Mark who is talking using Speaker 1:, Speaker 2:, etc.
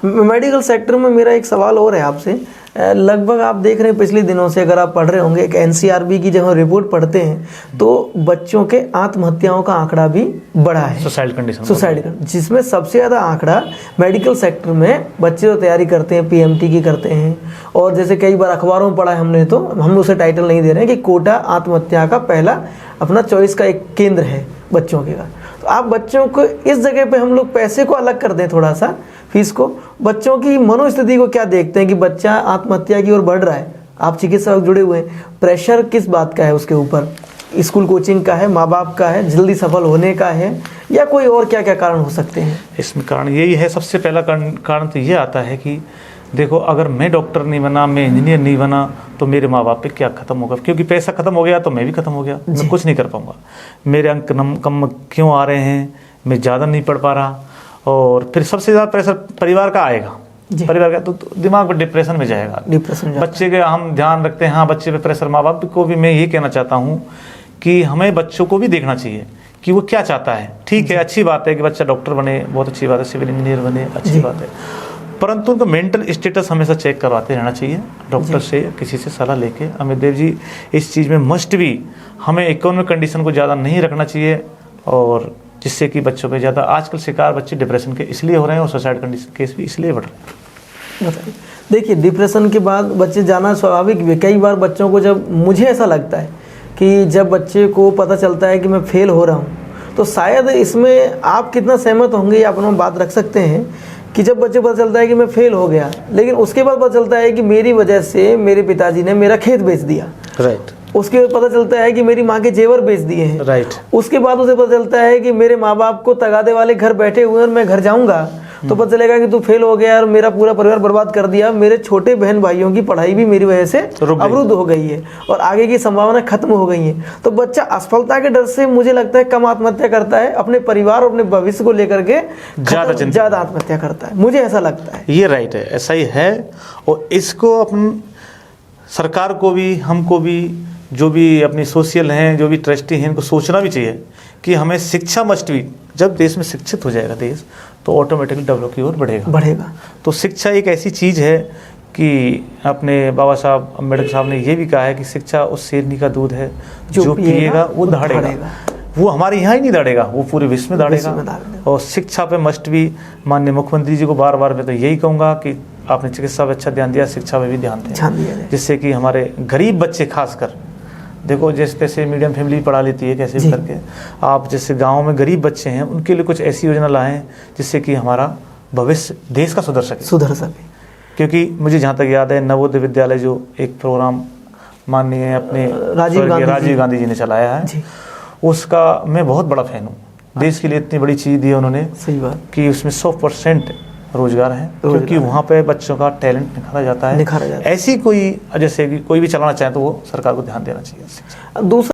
Speaker 1: Medical sector में मेरा एक सवाल और है आपसे। लगभग आप देख रहे हैं पिछले दिनों से, अगर आप पढ़ रहे होंगे, एक एनसीआरबी की जब हम रिपोर्ट पढ़ते हैं तो बच्चों के आत्महत्याओं का आंकड़ा भी बढ़ा है, सुसाइड कंडीशन, जिसमें सबसे ज़्यादा आंकड़ा मेडिकल सेक्टर में बच्चे जो तैयारी करते हैं पीएमटी की करते हैं। और जैसे कई बार अखबारों में पढ़ा है हमने, तो हम उसे टाइटल नहीं दे रहे हैं कि कोटा आत्महत्या का पहला अपना चॉइस का एक केंद्र है बच्चों के का। तो आप बच्चों को इस जगह पे हम लोग पैसे को अलग कर दें, थोड़ा सा फीस को, बच्चों की मनोस्थिति को क्या देखते हैं कि बच्चा आत्महत्या की ओर बढ़ रहा है? आप चिकित्सक जुड़े हुए हैं, प्रेशर किस बात का है उसके ऊपर? स्कूल कोचिंग का है, माँ बाप का है, जल्दी सफल होने का है, या कोई और क्या क्या कारण हो सकते हैं?
Speaker 2: इसमें कारण यही है, सबसे पहला कारण तो ये आता है कि देखो, अगर मैं डॉक्टर नहीं बना, मैं इंजीनियर नहीं बना, तो मेरे माँ बाप पे क्या खत्म होगा? क्योंकि पैसा खत्म हो गया तो मैं भी खत्म हो गया, मैं कुछ नहीं कर पाऊंगा। मेरे अंक कम क्यों आ रहे हैं, मैं ज़्यादा नहीं पढ़ पा रहा, और फिर सबसे ज़्यादा प्रेशर परिवार का आएगा। परिवार का तो दिमाग पर डिप्रेशन में जाएगा, बच्चे के हम ध्यान रखते हैं, हाँ बच्चे पे प्रेशर। माँ बाप को भी मैं ये कहना चाहता हूँ कि हमें बच्चों को भी देखना चाहिए कि वो क्या चाहता है। ठीक है, अच्छी बात है कि बच्चा डॉक्टर बने, बहुत अच्छी बात है, सिविल इंजीनियर बने, अच्छी बात है, परंतु उनका मेंटल स्टेटस हमेशा चेक करवाते रहना चाहिए डॉक्टर से, किसी से सलाह लेके। अमित देव जी, इस चीज़ में मस्ट भी हमें इकोनॉमिक कंडीशन को ज़्यादा नहीं रखना चाहिए, और जिससे कि बच्चों पे ज़्यादा आजकल शिकार बच्चे डिप्रेशन के इसलिए हो रहे हैं, और सुसाइड कंडीशन केस भी इसलिए बढ़ रहे हैं।
Speaker 1: देखिए, डिप्रेशन के बाद बच्चे जाना स्वाभाविक भी। कई बार बच्चों को, जब मुझे ऐसा लगता है कि जब बच्चे को पता चलता है कि मैं फेल हो रहा हूँ, तो शायद इसमें आप कितना सहमत होंगे या अपना बात रख सकते हैं कि जब बच्चे पता चलता है कि मैं फेल हो गया, लेकिन उसके बाद पता चलता है कि मेरी वजह से मेरे पिताजी ने मेरा खेत बेच दिया, राइट, उसके बाद पता चलता है कि मेरी माँ के जेवर बेच दिए हैं, राइट, उसके बाद उसे पता चलता है कि मेरे माँ बाप को तगादे वाले घर बैठे हुए हैं और मैं घर जाऊंगा तो पता चलेगा कि तू फेल हो गया और मेरा पूरा परिवार बर्बाद कर दिया, मेरे छोटे बहन भाइयों की पढ़ाई भी मेरी वजह से अवरुद्ध हो गई है और आगे की संभावना खत्म हो गई है। तो बच्चा असफलता के डर से मुझे लगता है कम आत्महत्या करता है, अपने परिवार और अपने भविष्य को लेकर के ज्यादा आत्महत्या करता है, मुझे ऐसा लगता है।
Speaker 2: ये राइट है, ऐसा ही है। और इसको अपन सरकार को भी, हमको भी, जो भी अपनी सोशल हैं, जो भी ट्रस्टी हैं, इनको सोचना भी चाहिए कि हमें शिक्षा मस्ट भी, जब देश में शिक्षित हो जाएगा देश तो ऑटोमेटिकली डेवलप की ओर बढ़ेगा। तो शिक्षा एक ऐसी चीज़ है कि अपने बाबा साहब अम्बेडकर साहब ने ये भी कहा है कि शिक्षा उस शेरनी का दूध है जो पिएगा वो दहाड़ेगा। वो हमारे यहाँ ही नहीं दहाड़ेगा, वो पूरे विश्व में दहाड़ेगा। और शिक्षा पे मस्ट भी, माननीय मुख्यमंत्री जी को बार बार मैं तो यही कहूँगा कि आपने चिकित्सा पे अच्छा ध्यान दिया, शिक्षा पे भी ध्यान दें, जिससे कि हमारे गरीब बच्चे खासकर, देखो जैसे मीडियम फैमिली पढ़ा लेती है कैसे भी करके, आप जैसे गांव में गरीब बच्चे हैं उनके लिए कुछ ऐसी योजना लाएं जिससे कि हमारा भविष्य देश का सुधर सके। क्योंकि मुझे जहाँ तक याद है, नवोदय विद्यालय जो एक प्रोग्राम माननीय अपने राजीव गांधी जी ने चलाया है, उसका मैं बहुत बड़ा फैन हूँ। देश के लिए इतनी बड़ी चीज़ दी है उन्होंने, सही बात, कि उसमें 100% रोजगार है, क्योंकि वहाँ पे बच्चों का टैलेंट निखारा जाता है। ऐसी कोई, जैसे कि कोई भी चलाना चाहे तो वो सरकार को ध्यान देना चाहिए। दूसरा